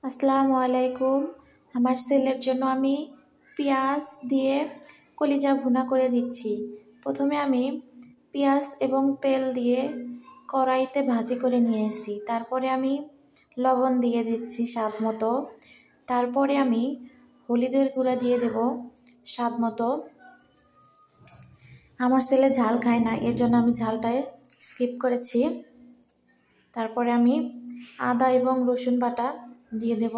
আসসালামু আলাইকুম। আমার ছেলের জন্য আমি পেঁয়াজ দিয়ে কলিজা ভুনা করে দিচ্ছি। প্রথমে আমি পেঁয়াজ এবং তেল দিয়ে কড়াইতে ভাজি করে নিয়েছি। তারপরে আমি লবণ দিয়ে দিচ্ছি স্বাদ মতো। তারপরে আমি হলুদের গুঁড়া দিয়ে দেব স্বাদ মতো। আমার ছেলে ঝাল খায় না, এর জন্য আমি ঝালটায় স্কিপ করেছি। তারপরে আমি আদা এবং রসুন বাটা দিয়ে দেব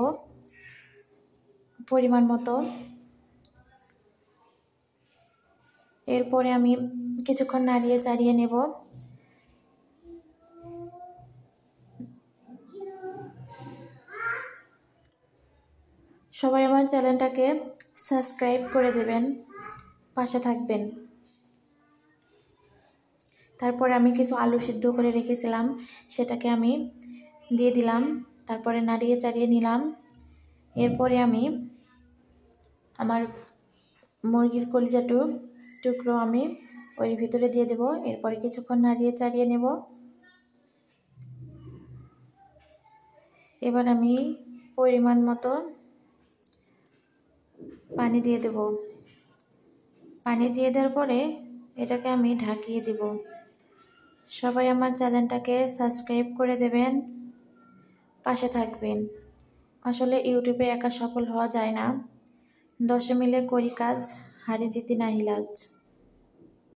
পরিমাণ মতো। এরপরে আমি কিছুক্ষণ নাড়িয়ে চাড়িয়ে নেব। সবাই আমার চ্যানেলটাকে সাবস্ক্রাইব করে দেবেন, পাশে থাকবেন। তারপরে আমি কিছু আলু সিদ্ধ করে রেখেছিলাম, সেটাকে আমি দিয়ে দিলাম। তারপরে নাড়িয়ে চাড়িয়ে নিলাম। এরপরে আমি আমার মুরগির কলিজা টুকরো আমি ওর ভিতরে দিয়ে দেব। এরপরে কিছুক্ষণ নাড়িয়ে চাড়িয়ে নেব। এবার আমি পরিমাণ মতো পানি দিয়ে দেব। পানি দিয়ে দেওয়ার পরে এটাকে আমি ঢাকিয়ে দেব। সবাই আমার চ্যানেলটাকে সাবস্ক্রাইব করে দেবেন, পাশে থাকবেন। আসলে ইউটিউবে একা সফল হওয়া যায় না, 10 মিলে করি কাজ, হারি জিতি নাহি লাজ।